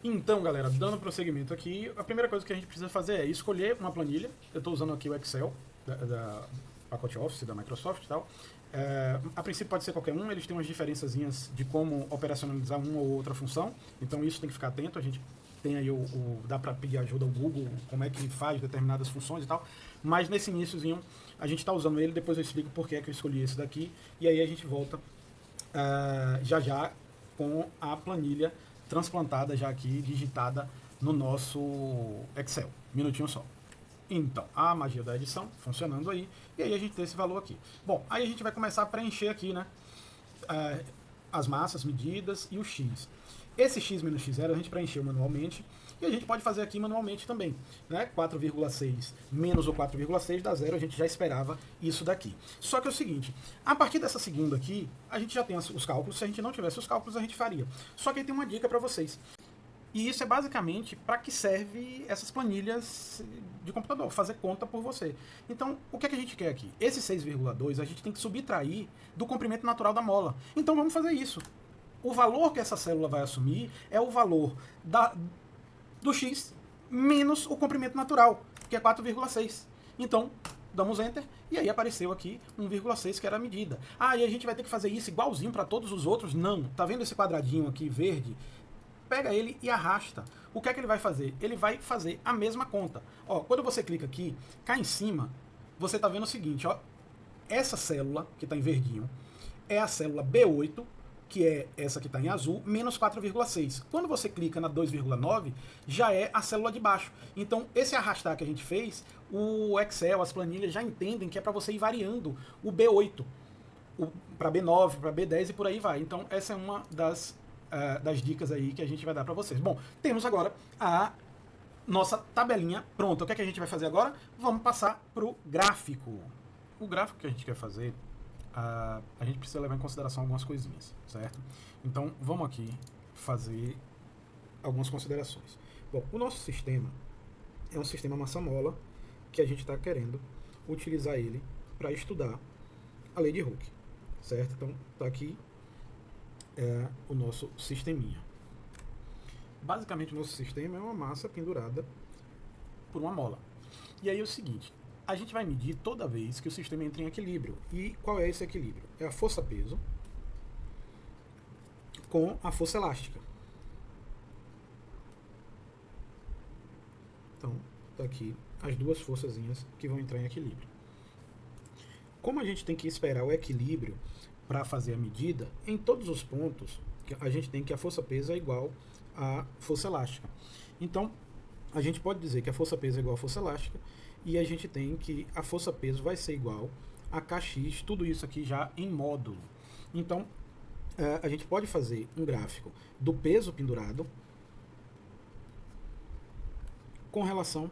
Então, galera, dando prosseguimento aqui, a primeira coisa que a gente precisa fazer é escolher uma planilha. Eu estou usando aqui o Excel da pacote Office da Microsoft e tal. A princípio pode ser qualquer um, eles têm umas diferençazinhas de como operacionalizar uma ou outra função, então isso tem que ficar atento. A gente tem aí dá para pedir ajuda ao Google, como é que faz determinadas funções e tal, mas nesse iníciozinho a gente está usando ele, depois eu explico por que é que eu escolhi esse daqui, e aí a gente volta já já com a planilha transplantada já aqui, digitada no nosso Excel. Minutinho só. Então, a magia da edição funcionando aí, e aí a gente tem esse valor aqui. Bom, aí a gente vai começar a preencher aqui, né, as massas, medidas e o X. Esse X menos X0 a gente preencheu manualmente, e a gente pode fazer aqui manualmente também, né? 4,6 menos o 4,6 dá zero, a gente já esperava isso daqui. Só que é o seguinte, a partir dessa segunda aqui, a gente já tem os cálculos, se a gente não tivesse os cálculos a gente faria. Só que aí tem uma dica para vocês. E isso é basicamente para que serve essas planilhas de computador, fazer conta por você. Então, o que é que a gente quer aqui? Esse 6,2 a gente tem que subtrair do comprimento natural da mola. Então vamos fazer isso. O valor que essa célula vai assumir é o valor do X menos o comprimento natural, que é 4,6. Então, damos Enter, e aí apareceu aqui 1,6, que era a medida. Ah, e a gente vai ter que fazer isso igualzinho para todos os outros? Não. Tá vendo esse quadradinho aqui verde? Pega ele e arrasta. O que é que ele vai fazer? Ele vai fazer a mesma conta. Ó, quando você clica aqui, cá em cima, você tá vendo o seguinte, ó. Essa célula, que está em verdinho, é a célula B8, que é essa que está em azul, menos 4,6. Quando você clica na 2,9, já é a célula de baixo. Então, esse arrastar que a gente fez, o Excel, as planilhas já entendem que é para você ir variando o B8 para B9, para B10 e por aí vai. Então, essa é uma das dicas aí que a gente vai dar para vocês. Bom, temos agora a nossa tabelinha pronta. O que é que a gente vai fazer agora? Vamos passar para o gráfico. O gráfico que a gente quer fazer, a gente precisa levar em consideração algumas coisinhas, certo? Então, vamos aqui fazer algumas considerações. Bom, o nosso sistema é um sistema massa-mola que a gente está querendo utilizar ele para estudar a lei de Hooke, certo? Então, está aqui o nosso sisteminha. Basicamente, o nosso sistema é uma massa pendurada por uma mola. E aí é o seguinte, a gente vai medir toda vez que o sistema entra em equilíbrio. E qual é esse equilíbrio? É a força-peso com a força elástica. Então, tá aqui as duas forçazinhas que vão entrar em equilíbrio. Como a gente tem que esperar o equilíbrio para fazer a medida, em todos os pontos a gente tem que a força-peso é igual à força elástica. Então, a gente pode dizer que a força-peso é igual à força elástica, e a gente tem que a força-peso vai ser igual a Kx, tudo isso aqui já em módulo. Então, a gente pode fazer um gráfico do peso pendurado com relação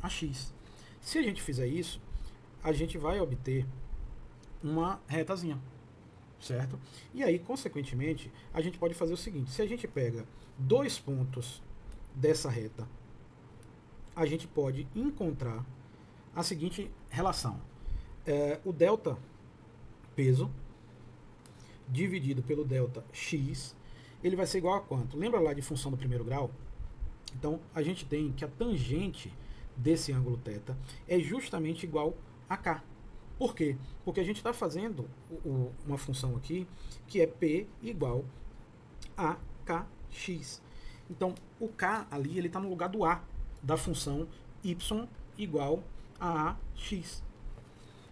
a x. Se a gente fizer isso, a gente vai obter uma retazinha, certo? E aí, consequentemente, a gente pode fazer o seguinte, se a gente pega dois pontos dessa reta, a gente pode encontrar a seguinte relação. O delta peso dividido pelo delta x, ele vai ser igual a quanto? Lembra lá de função do primeiro grau? Então, a gente tem que a tangente desse ângulo θ é justamente igual a k. Por quê? Porque a gente está fazendo uma função aqui que é P igual a Kx. Então, o K ali ele está no lugar do A da função y igual a AX.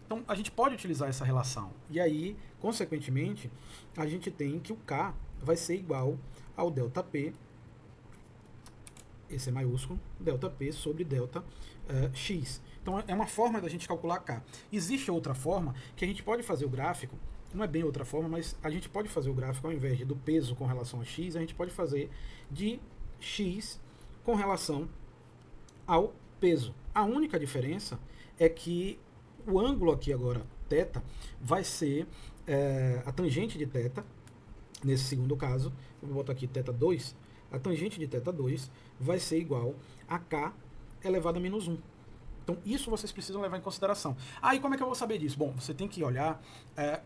Então, a gente pode utilizar essa relação. E aí, consequentemente, a gente tem que o K vai ser igual ao ΔP, esse é maiúsculo, ΔP sobre ΔX. Então, é uma forma da gente calcular K. Existe outra forma que a gente pode fazer o gráfico, não é bem outra forma, mas a gente pode fazer o gráfico, ao invés de do peso com relação a x, a gente pode fazer de x com relação ao peso. A única diferença é que o ângulo aqui agora, θ, vai ser a tangente de θ, nesse segundo caso, eu vou botar aqui θ2, a tangente de θ2 vai ser igual a k elevado a menos 1. Então, isso vocês precisam levar em consideração. E como é que eu vou saber disso? Bom, você tem que olhar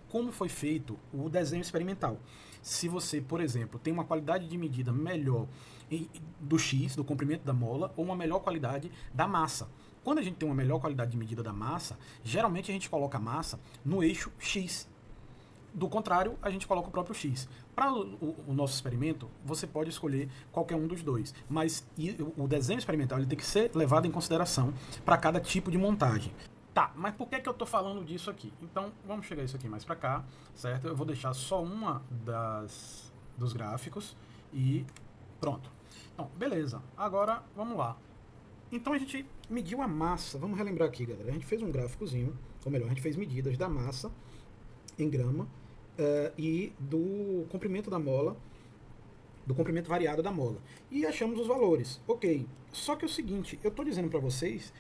como foi feito o desenho experimental. se você, por exemplo, tem uma qualidade de medida melhor do X, do comprimento da mola, ou uma melhor qualidade da massa. Quando a gente tem uma melhor qualidade de medida da massa, geralmente a gente coloca a massa no eixo X. Do contrário, a gente coloca o próprio X. Para o nosso experimento, você pode escolher qualquer um dos dois, mas o desenho experimental ele tem que ser levado em consideração para cada tipo de montagem. Tá, mas por que eu estou falando disso aqui? Então, vamos chegar isso aqui mais para cá, certo? Eu vou deixar só uma dos gráficos e pronto. Então, beleza. Agora, vamos lá. Então, a gente mediu a massa. Vamos relembrar aqui, galera. A gente fez um gráficozinho, ou melhor, a gente fez medidas da massa em grama e do comprimento da mola, do comprimento variado da mola. E achamos os valores. Ok. Só que é o seguinte, eu estou dizendo para vocês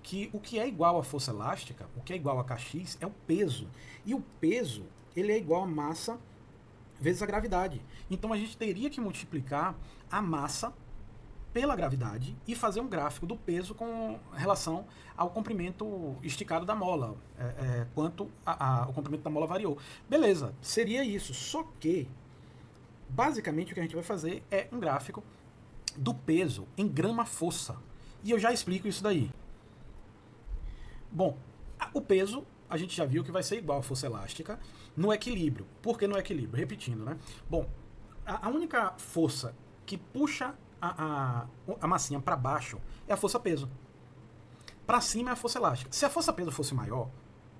que o que é igual à força elástica, o que é igual a Kx, é o peso. E o peso, ele é igual a massa vezes a gravidade. Então a gente teria que multiplicar a massa pela gravidade e fazer um gráfico do peso com relação ao comprimento esticado da mola, quanto o comprimento da mola variou. Beleza, seria isso. Só que, basicamente, o que a gente vai fazer é um gráfico do peso em grama-força. E eu já explico isso daí. Bom, o peso, a gente já viu que vai ser igual à força elástica no equilíbrio. Por que no equilíbrio? Repetindo, né? Bom, a única força que puxa a massinha para baixo é a força-peso. Para cima é a força elástica. Se a força-peso fosse maior,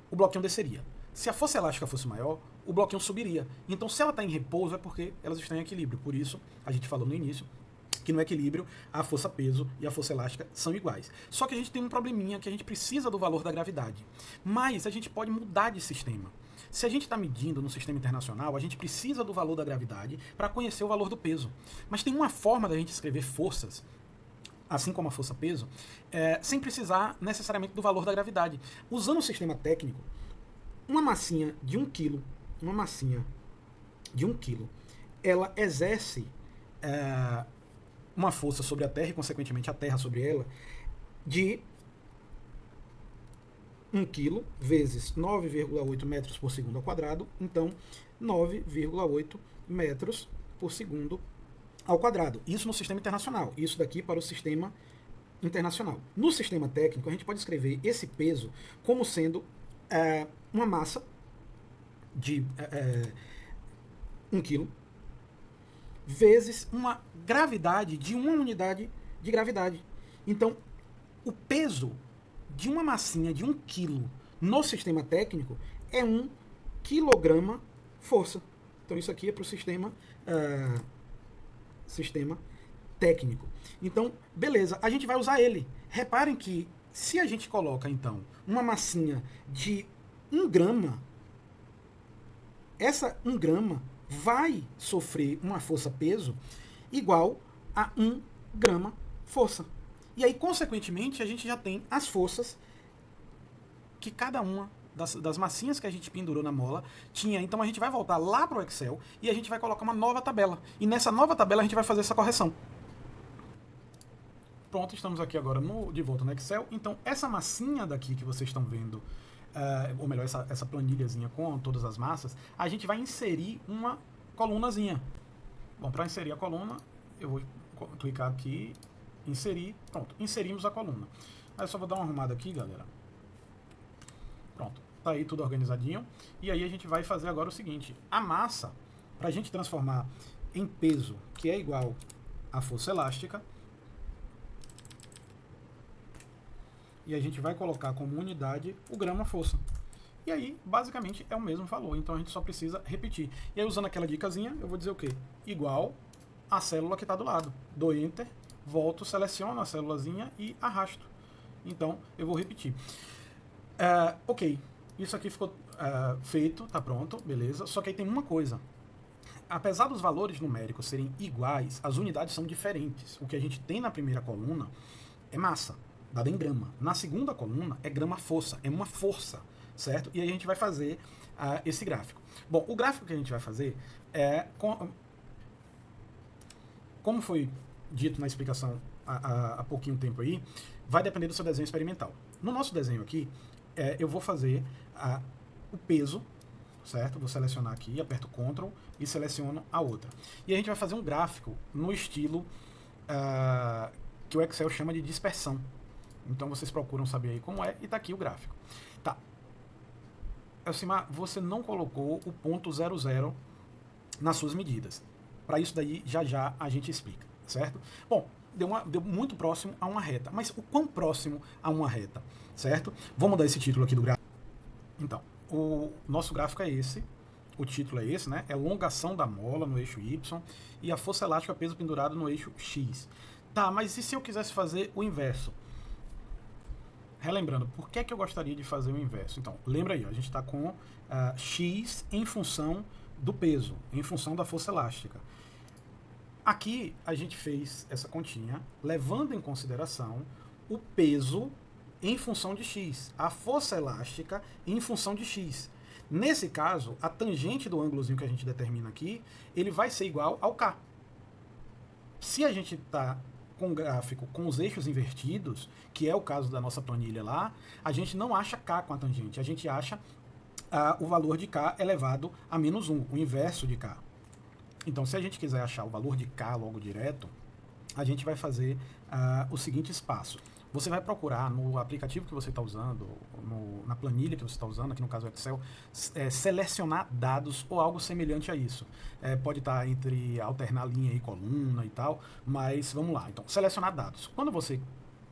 o bloquinho desceria. Se a força elástica fosse maior, o bloquinho subiria. Então, se ela está em repouso, é porque elas estão em equilíbrio. Por isso, a gente falou no início que no equilíbrio a força-peso e a força elástica são iguais. Só que a gente tem um probleminha que a gente precisa do valor da gravidade. Mas a gente pode mudar de sistema. Se a gente está medindo no sistema internacional, a gente precisa do valor da gravidade para conhecer o valor do peso. Mas tem uma forma da gente escrever forças, assim como a força-peso, sem precisar necessariamente do valor da gravidade. Usando o sistema técnico, uma massinha de 1 kg, ela exerce uma força sobre a Terra e, consequentemente, a Terra sobre ela, de 1 kg vezes 9,8 metros por segundo ao quadrado, então 9,8 metros por segundo ao quadrado. Isso no sistema internacional, isso daqui para o sistema internacional. No sistema técnico, a gente pode escrever esse peso como sendo uma massa de 1 kg vezes uma gravidade de 1 unidade de gravidade. Então, o peso de uma massinha de 1 kg no sistema técnico é 1 kg força. Então isso aqui é para o sistema técnico. Então, beleza, a gente vai usar ele. Reparem que se a gente coloca, então, uma massinha de 1 grama, essa 1 grama vai sofrer uma força-peso igual a 1 grama força. E aí, consequentemente, a gente já tem as forças que cada uma das massinhas que a gente pendurou na mola tinha. Então a gente vai voltar lá para o Excel e a gente vai colocar uma nova tabela. E nessa nova tabela a gente vai fazer essa correção. Pronto, estamos aqui agora de volta no Excel. Então essa massinha daqui que vocês estão vendo, ou melhor, essa planilhazinha com todas as massas, a gente vai inserir uma colunazinha. Bom, para inserir a coluna, eu vou clicar aqui, inserir, pronto, inserimos a coluna. Aí eu só vou dar uma arrumada aqui, galera. Pronto, tá aí tudo organizadinho. E aí a gente vai fazer agora o seguinte, a massa, para a gente transformar em peso, que é igual à força elástica, e a gente vai colocar como unidade o grama-força. E aí, basicamente, é o mesmo valor, então a gente só precisa repetir. E aí, usando aquela dicasinha, eu vou dizer o quê? Igual a célula que está do lado. Dou Enter, volto, seleciono a célulazinha e arrasto. Então, eu vou repetir. Ok, isso aqui ficou feito, tá pronto, beleza. Só que aí tem uma coisa. Apesar dos valores numéricos serem iguais, as unidades são diferentes. O que a gente tem na primeira coluna é massa, dada em grama. Na segunda coluna é grama-força, é uma força, certo? E aí a gente vai fazer esse gráfico. Bom, o gráfico que a gente vai fazer é... Como foi dito na explicação há pouquinho tempo aí, vai depender do seu desenho experimental. No nosso desenho aqui, eu vou fazer o peso certo? Vou selecionar aqui, aperto Ctrl e seleciono a outra. E a gente vai fazer um gráfico no estilo que o Excel chama de dispersão. Então vocês procuram saber aí como é, e tá aqui o gráfico. Tá. Elcimar, você não colocou o ponto 00 nas suas medidas. Para isso daí, já a gente explica, certo? Bom, deu muito próximo a uma reta. Mas o quão próximo a uma reta, certo? Vou mudar esse título aqui do gráfico. Então, o nosso gráfico é esse. O título é esse, né? É elongação da mola no eixo Y e a força elástica peso pendurado no eixo X. Tá, mas e se eu quisesse fazer o inverso? Relembrando, por que é que eu gostaria de fazer o inverso? Então, lembra aí, ó, a gente está com X em função do peso, em função da força elástica. Aqui a gente fez essa continha levando em consideração o peso em função de X, a força elástica em função de X. Nesse caso, a tangente do ângulozinho que a gente determina aqui, ele vai ser igual ao K. Se a gente está com um gráfico com os eixos invertidos, que é o caso da nossa planilha lá, a gente não acha K com a tangente, a gente acha o valor de K elevado a menos 1, o inverso de K. Então, se a gente quiser achar o valor de K logo direto, a gente vai fazer os seguintes passos. Você vai procurar no aplicativo que você está usando, na planilha que você está usando, aqui no caso o Excel, selecionar dados ou algo semelhante a isso. Pode estar entre alternar linha e coluna e tal, mas vamos lá. Então, selecionar dados. Quando você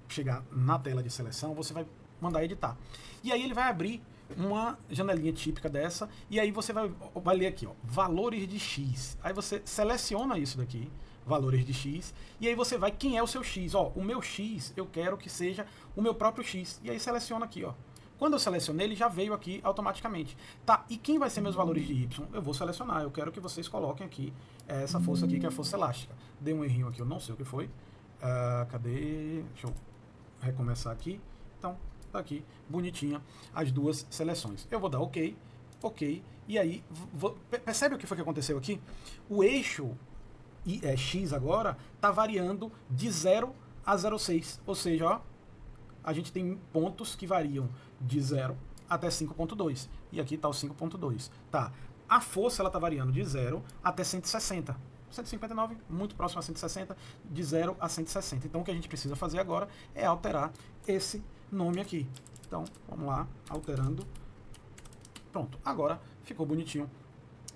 chegar na tela de seleção, você vai mandar editar. E aí ele vai abrir uma janelinha típica dessa, e aí você vai ler aqui, ó, valores de X. Aí você seleciona isso daqui, valores de X, e aí você vai, quem é o seu X? Ó, o meu X, eu quero que seja o meu próprio X. E aí seleciona aqui, ó. Quando eu selecionei, ele já veio aqui automaticamente. Tá, e quem vai ser meus valores de Y? Eu vou selecionar, eu quero que vocês coloquem aqui essa força aqui, que é a força elástica. Dei um errinho aqui, eu não sei o que foi. Cadê? Deixa eu recomeçar aqui. Então, tá aqui, bonitinha, as duas seleções. Eu vou dar OK, OK, e aí, percebe o que foi que aconteceu aqui? O eixo X agora está variando de 0 a 0,6, ou seja, ó, a gente tem pontos que variam de 0 até 5,2, e aqui está o 5,2. Tá. A força está variando de 0 até 160. 159, muito próximo a 160, de 0 a 160. Então o que a gente precisa fazer agora é alterar esse nome aqui. Então, vamos lá, alterando. Pronto, agora ficou bonitinho.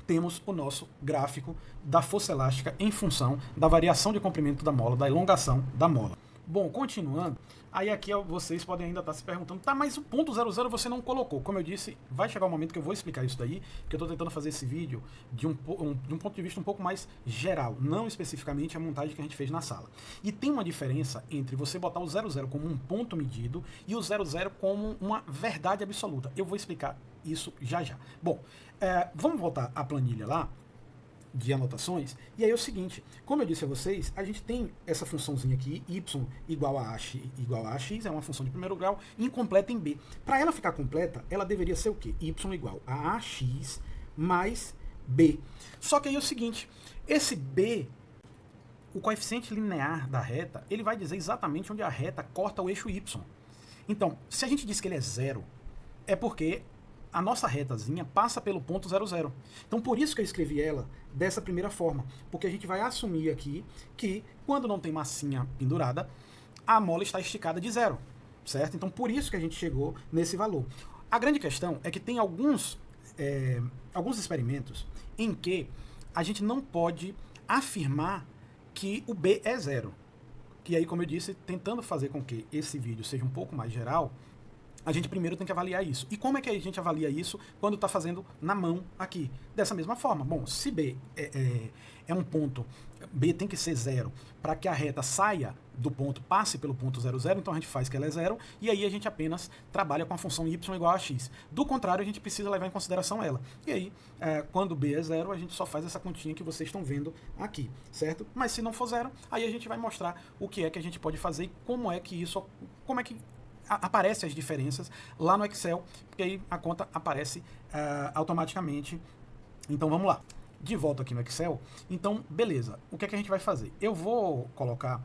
Temos o nosso gráfico da força elástica em função da variação de comprimento da mola, da elongação da mola. Bom, continuando, aí aqui vocês podem ainda estar se perguntando, tá, mas o ponto 00 você não colocou. Como eu disse, vai chegar um momento que eu vou explicar isso daí, que eu estou tentando fazer esse vídeo de um ponto de vista um pouco mais geral, não especificamente a montagem que a gente fez na sala. E tem uma diferença entre você botar o 00 como um ponto medido e o 00 como uma verdade absoluta. Eu vou explicar isso já já. Bom, vamos voltar à planilha lá, de anotações, e aí é o seguinte, como eu disse a vocês, a gente tem essa funçãozinha aqui, y igual a x, é uma função de primeiro grau, incompleta em b. Para ela ficar completa, ela deveria ser o quê? Y igual a ax mais b. Só que aí é o seguinte, esse b, o coeficiente linear da reta, ele vai dizer exatamente onde a reta corta o eixo y. Então, se a gente diz que ele é 0, é porque a nossa retazinha passa pelo ponto 00. Então, por isso que eu escrevi ela dessa primeira forma, porque a gente vai assumir aqui que, quando não tem massinha pendurada, a mola está esticada de 0, certo? Então, por isso que a gente chegou nesse valor. A grande questão é que tem alguns experimentos em que a gente não pode afirmar que o B é 0. Que aí, como eu disse, tentando fazer com que esse vídeo seja um pouco mais geral, a gente primeiro tem que avaliar isso. E como é que a gente avalia isso quando está fazendo na mão aqui? Dessa mesma forma. Bom, se B é um ponto, B tem que ser 0 para que a reta saia do ponto, passe pelo ponto 00, então a gente faz que ela é 0, e aí a gente apenas trabalha com a função y igual a x. Do contrário, a gente precisa levar em consideração ela. E aí, quando B é 0, a gente só faz essa continha que vocês estão vendo aqui, certo? Mas se não for 0, aí a gente vai mostrar o que é que a gente pode fazer e como é que aparecem as diferenças lá no Excel, porque aí a conta aparece automaticamente. Então vamos lá, de volta aqui no Excel. Então beleza, o que é que a gente vai fazer? Eu vou colocar,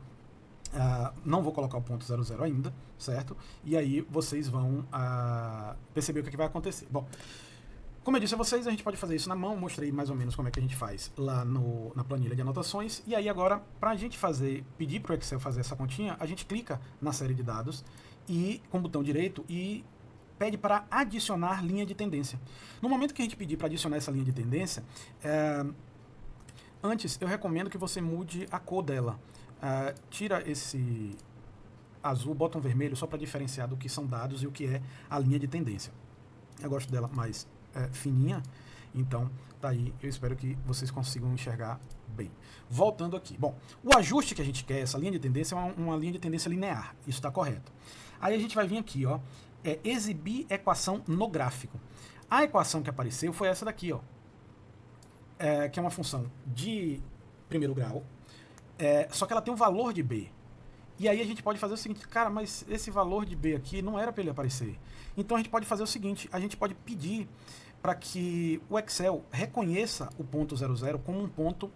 não vou colocar o ponto 00 ainda, certo? E aí vocês vão perceber o que é que vai acontecer. Bom, Como eu disse a vocês, a gente pode fazer isso na mão, mostrei mais ou menos como é que a gente faz lá na planilha de anotações, e aí agora, para a gente pedir para o Excel fazer essa continha, a gente clica na série de dados, e com o botão direito, e pede para adicionar linha de tendência. No momento que a gente pedir para adicionar essa linha de tendência, antes eu recomendo que você mude a cor dela. Tira esse azul, bota um vermelho, só para diferenciar do que são dados e o que é a linha de tendência. Eu gosto dela mais fininha, então tá aí, eu espero que vocês consigam enxergar bem. Voltando aqui, bom, o ajuste que a gente quer, essa linha de tendência é uma linha de tendência linear, isso está correto. Aí a gente vai vir aqui, ó, exibir equação no gráfico. A equação que apareceu foi essa daqui, ó, que é uma função de primeiro grau, só que ela tem um valor de b. E aí a gente pode fazer o seguinte, cara, mas esse valor de b aqui não era para ele aparecer. Então a gente pode fazer o seguinte, a gente pode pedir para que o Excel reconheça o ponto 00 como um ponto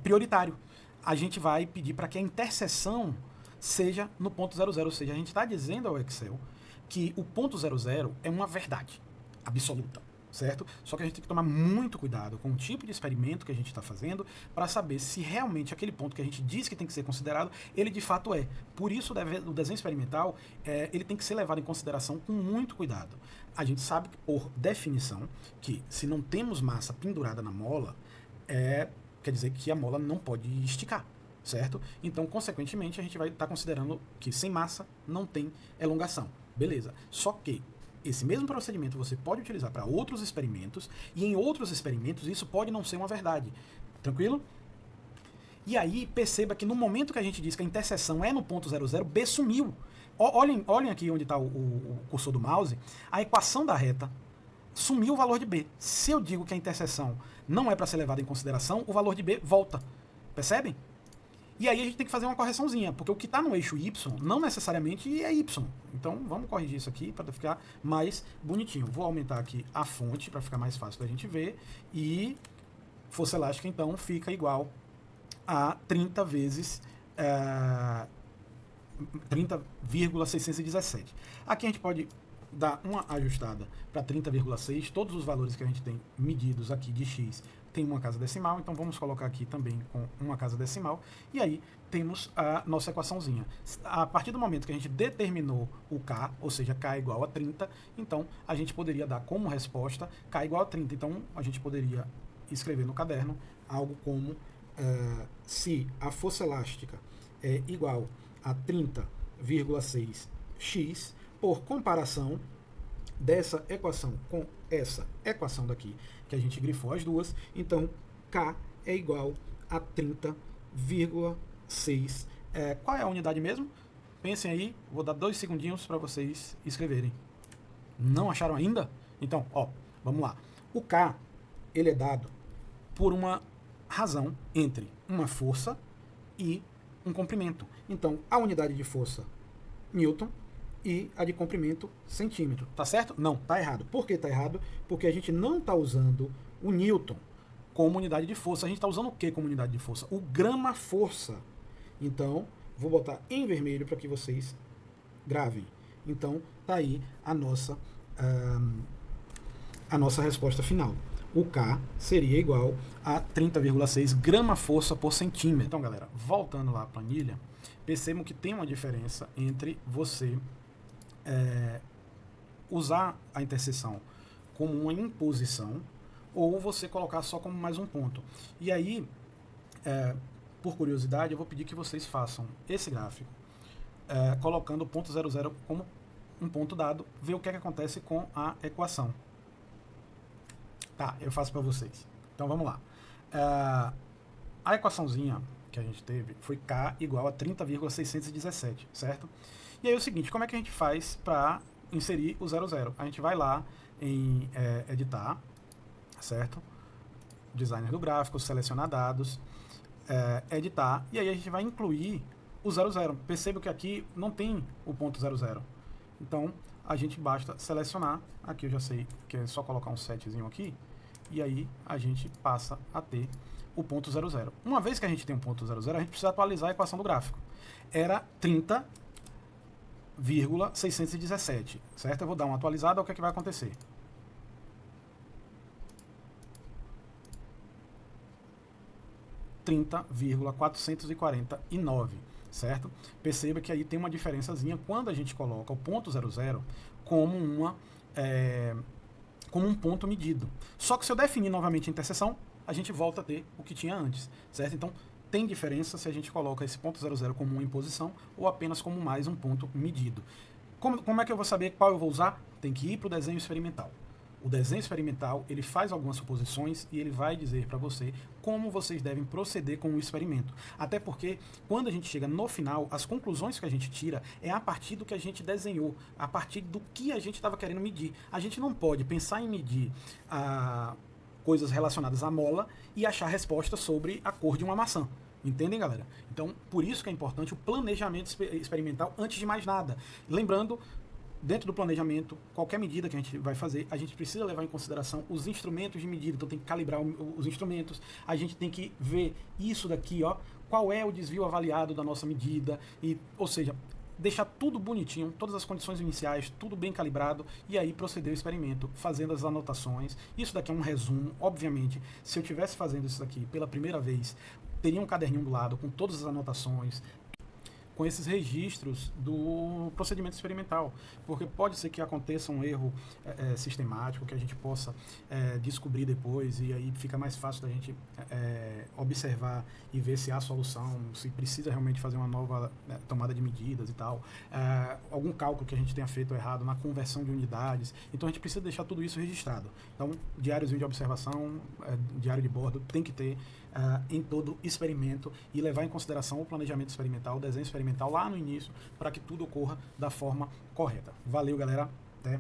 prioritário. A gente vai pedir para que a interseção seja no ponto 00, ou seja, a gente está dizendo ao Excel que o ponto 00 é uma verdade absoluta, certo? Só que a gente tem que tomar muito cuidado com o tipo de experimento que a gente está fazendo para saber se realmente aquele ponto que a gente diz que tem que ser considerado, ele de fato é. Por isso o desenho experimental, ele tem que ser levado em consideração com muito cuidado. A gente sabe, por definição, que se não temos massa pendurada na mola, quer dizer que a mola não pode esticar, certo? Então, consequentemente, a gente vai estar considerando que sem massa não tem elongação. Beleza. Só que esse mesmo procedimento você pode utilizar para outros experimentos, e em outros experimentos isso pode não ser uma verdade. Tranquilo? E aí, perceba que no momento que a gente diz que a interseção é no ponto 00, B sumiu. Olhem aqui onde está o cursor do mouse, a equação da reta sumiu o valor de B. Se eu digo que a interseção não é para ser levada em consideração, o valor de B volta. Percebem? E aí a gente tem que fazer uma correçãozinha, porque o que está no eixo Y não necessariamente é Y. Então vamos corrigir isso aqui para ficar mais bonitinho. Vou aumentar aqui a fonte para ficar mais fácil da gente ver. E força elástica então fica igual a 30 vezes 30,617. Aqui a gente pode dar uma ajustada para 30,6. Todos os valores que a gente tem medidos aqui de x tem uma casa decimal, então vamos colocar aqui também com uma casa decimal, e aí temos a nossa equaçãozinha. A partir do momento que a gente determinou o k, ou seja, k é igual a 30, então a gente poderia dar como resposta k igual a 30. Então a gente poderia escrever no caderno algo como se a força elástica é igual a 30,6x, por comparação dessa equação com essa equação daqui, que a gente grifou as duas, então K é igual a 30,6. Qual é a unidade mesmo? Pensem aí, vou dar 2 segundinhos para vocês escreverem. Não acharam ainda? Então, vamos lá. O K, ele é dado por uma razão entre uma força e um comprimento. Então, a unidade de força, Newton, e a de comprimento, centímetro. Tá certo? Não, tá errado. Por que tá errado? Porque a gente não tá usando o Newton como unidade de força. A gente tá usando o que como unidade de força? O grama-força. Então, vou botar em vermelho para que vocês gravem. Então, tá aí a nossa resposta final. O K seria igual a 30,6 grama-força por centímetro. Então, galera, voltando lá à planilha, percebam que tem uma diferença entre você usar a interseção como uma imposição ou você colocar só como mais um ponto. E aí, por curiosidade, eu vou pedir que vocês façam esse gráfico colocando o ponto 00 como um ponto dado, ver o que acontece com a equação. Tá, eu faço para vocês. Então vamos lá. A equaçãozinha que a gente teve foi K igual a 30,617, certo? E aí é o seguinte, como é que a gente faz para inserir o 00? A gente vai lá em editar, certo? Designer do gráfico, selecionar dados, editar, e aí a gente vai incluir o 00. Perceba que aqui não tem o ponto 00. Então, a gente basta selecionar, aqui eu já sei que é só colocar um setzinho aqui, e aí a gente passa a ter o ponto 00. Uma vez que a gente tem um ponto 00, a gente precisa atualizar a equação do gráfico. Era 30,617, certo? Eu vou dar uma atualizada, o que é que vai acontecer? 30,449, certo? Perceba que aí tem uma diferençazinha quando a gente coloca o ponto 00 como como um ponto medido. Só que se eu definir novamente a interseção, a gente volta a ter o que tinha antes, certo? Então, tem diferença se a gente coloca esse ponto 00 como uma imposição ou apenas como mais um ponto medido. Como é que eu vou saber qual eu vou usar? Tem que ir para o desenho experimental. O desenho experimental, ele faz algumas suposições e ele vai dizer para você como vocês devem proceder com o experimento. Até porque, quando a gente chega no final, as conclusões que a gente tira é a partir do que a gente desenhou, a partir do que a gente estava querendo medir. A gente não pode pensar em medir coisas relacionadas à mola e achar resposta sobre a cor de uma maçã. Entendem, galera? Então, por isso que é importante o planejamento experimental antes de mais nada. Lembrando, dentro do planejamento, qualquer medida que a gente vai fazer, a gente precisa levar em consideração os instrumentos de medida. Então tem que calibrar os instrumentos, a gente tem que ver isso daqui, ó, qual é o desvio avaliado da nossa medida, ou seja, deixar tudo bonitinho, todas as condições iniciais, tudo bem calibrado, e aí proceder o experimento, fazendo as anotações. Isso daqui é um resumo, obviamente, se eu estivesse fazendo isso daqui pela primeira vez, teria um caderninho do lado com todas as anotações, com esses registros do procedimento experimental, porque pode ser que aconteça um erro sistemático que a gente possa descobrir depois, e aí fica mais fácil da gente observar e ver se há solução, se precisa realmente fazer uma nova tomada de medidas e tal, algum cálculo que a gente tenha feito errado na conversão de unidades. Então a gente precisa deixar tudo isso registrado. Então, diáriozinho de observação, diário de bordo, tem que ter em todo experimento e levar em consideração o planejamento experimental, o desenho experimental lá no início, para que tudo ocorra da forma correta. Valeu, galera. Até